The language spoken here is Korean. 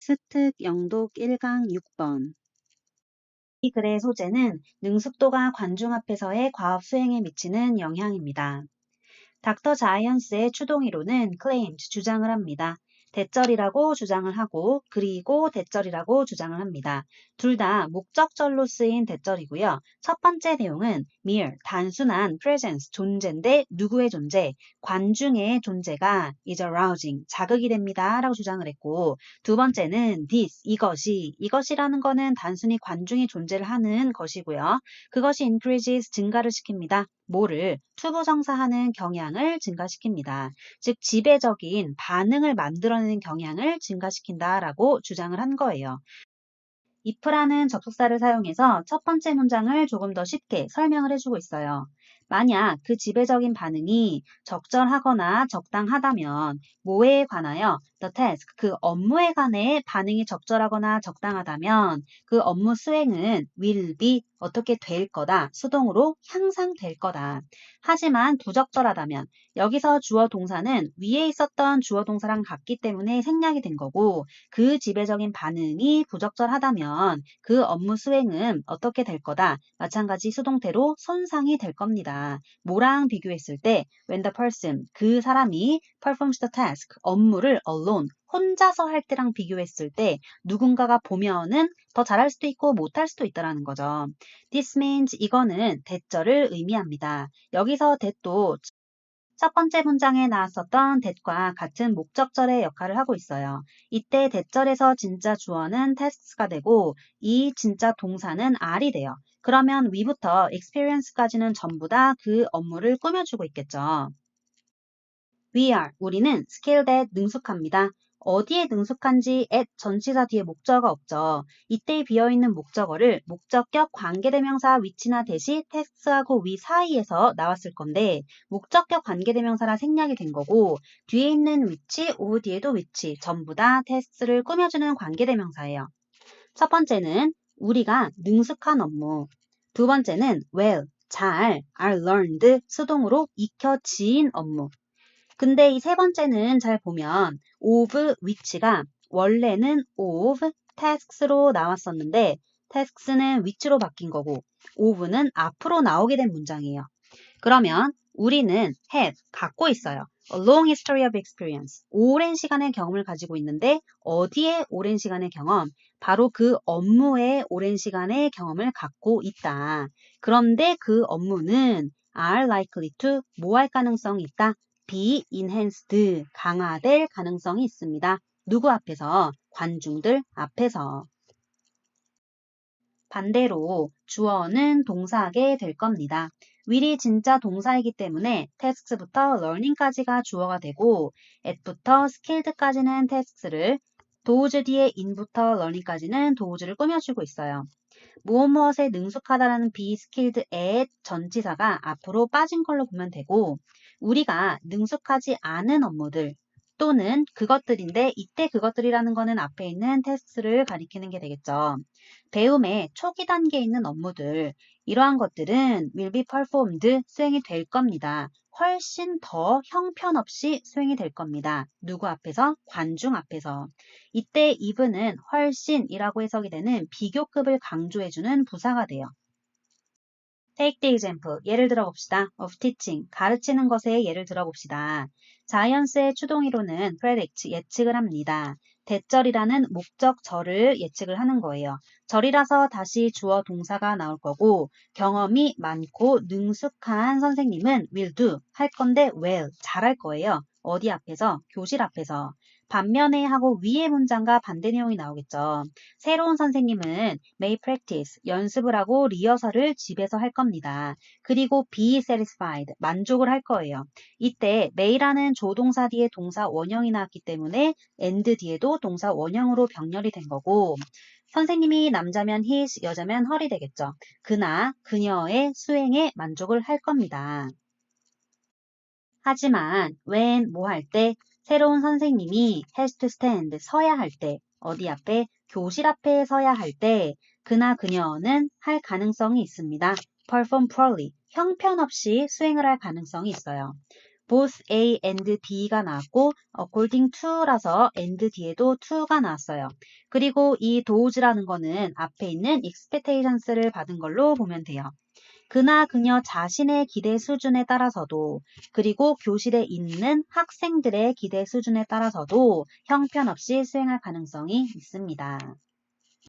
스특 영독 1강 6번. 이 글의 소재는 능숙도가 관중 앞에서의 과업 수행에 미치는 영향입니다. 닥터 자이언스의 추동이론은 claimed, 주장을 합니다. 대절이라고 주장을 하고 그리고 대절이라고 주장을 합니다. 둘 다 목적절로 쓰인 대절이고요. 첫 번째 내용은 mere, 단순한 presence, 존재인데 누구의 존재, 관중의 존재가 is arousing, 자극이 됩니다 라고 주장을 했고, 두 번째는 this, 이것이라는 거는 단순히 관중이 존재를 하는 것이고요. 그것이 increases, 증가를 시킵니다. 뭐를? 투부정사하는 경향을 증가시킵니다. 즉 지배적인 반응을 만들어내는 경향을 증가시킨다라고 주장을 한 거예요. if라는 접속사를 사용해서 첫 번째 문장을 조금 더 쉽게 설명을 해주고 있어요. 만약 그 지배적인 반응이 적절하거나 적당하다면 뭐에 관하여 the task, 그 업무에 관해 반응이 적절하거나 적당하다면 그 업무 수행은 will be, 어떻게 될 거다, 수동으로 향상될 거다. 하지만 부적절하다면 여기서 주어 동사는 위에 있었던 주어 동사랑 같기 때문에 생략이 된 거고, 그 지배적인 반응이 부적절하다면 그 업무 수행은 어떻게 될 거다. 마찬가지 수동태로 손상이 될 겁니다. 뭐랑 비교했을 때 when the person, 그 사람이 performs the task, 업무를 alone, 혼자서 할 때랑 비교했을 때 누군가가 보면은 더 잘할 수도 있고 못할 수도 있다라는 거죠. This means, 이거는 대절을 의미합니다. 여기서 대도 첫 번째 문장에 나왔었던 that과 같은 목적절의 역할을 하고 있어요. 이때 that절에서 진짜 주어는 tasks가 되고 이 진짜 동사는 are이 돼요. 그러면 we부터 experience까지는 전부 다 그 업무를 꾸며주고 있겠죠. We are, 우리는 skilled at, 능숙합니다. 어디에 능숙한지 at 전치사 뒤에 목적어 없죠. 이때 비어있는 목적어를 목적격 관계대명사 위치나 대시 tasks하고 we 사이에서 나왔을 건데 목적격 관계대명사라 생략이 된 거고, 뒤에 있는 위치, o 뒤에도 위치, 전부 다 tasks를 꾸며주는 관계대명사예요. 첫 번째는 우리가 능숙한 업무, 두 번째는 well, 잘, are learned, 수동으로 익혀지인 업무. 근데 이 세 번째는 잘 보면 of which가 원래는 of tasks로 나왔었는데 tasks는 which로 바뀐 거고 of는 앞으로 나오게 된 문장이에요. 그러면 우리는 have, 갖고 있어요. A long history of experience, 오랜 시간의 경험을 가지고 있는데 어디에 오랜 시간의 경험? 바로 그 업무에 오랜 시간의 경험을 갖고 있다. 그런데 그 업무는 are likely to, 뭐 할 가능성이 있다? be enhanced, 강화될 가능성이 있습니다. 누구 앞에서? 관중들 앞에서. 반대로 주어는 동사하게 될 겁니다. will이 진짜 동사이기 때문에 tasks부터 learning까지가 주어가 되고 at부터 skilled까지는 tasks를, 도우즈 뒤에 in부터 learning까지는 도우즈를 꾸며주고 있어요. 무엇무엇에 능숙하다라는 be skilled at 전치사가 앞으로 빠진 걸로 보면 되고, 우리가 능숙하지 않은 업무들 또는 그것들인데 이때 그것들이라는 거는 앞에 있는 tasks를 가리키는 게 되겠죠. 배움의 초기 단계에 있는 업무들, 이러한 것들은 will be performed, 수행이 될 겁니다. 훨씬 더 형편없이 수행이 될 겁니다. 누구 앞에서? 관중 앞에서. 이때 even은 훨씬이라고 해석이 되는 비교급을 강조해주는 부사가 돼요. Take the example, 예를 들어 봅시다. of teaching, 가르치는 것의 예를 들어 봅시다. 자이언스의 추동이론은 predict, 예측을 합니다. 대절이라는 목적절을 예측을 하는 거예요. 절이라서 다시 주어 동사가 나올 거고, 경험이 많고 능숙한 선생님은 will do, 할 건데 well, 잘할 거예요. 어디 앞에서? 교실 앞에서. 반면에 하고 위의 문장과 반대 내용이 나오겠죠. 새로운 선생님은 may practice, 연습을 하고 리허설을 집에서 할 겁니다. 그리고 be satisfied, 만족을 할 거예요. 이때 may라는 조동사 뒤에 동사 원형이 나왔기 때문에 and 뒤에도 동사 원형으로 병렬이 된 거고, 선생님이 남자면 his, 여자면 her이 되겠죠. 그나, 그녀의 수행에 만족을 할 겁니다. 하지만 when, 뭐 할 때, 새로운 선생님이 has to stand, 서야 할 때, 어디 앞에? 교실 앞에 서야 할 때, 그나 그녀는 할 가능성이 있습니다. perform poorly, 형편없이 수행을 할 가능성이 있어요. both A and B가 나왔고 according to라서 and 뒤에도 to가 나왔어요. 그리고 이 those라는 거는 앞에 있는 expectations를 받은 걸로 보면 돼요. 그나 그녀 자신의 기대 수준에 따라서도 그리고 교실에 있는 학생들의 기대 수준에 따라서도 형편없이 수행할 가능성이 있습니다.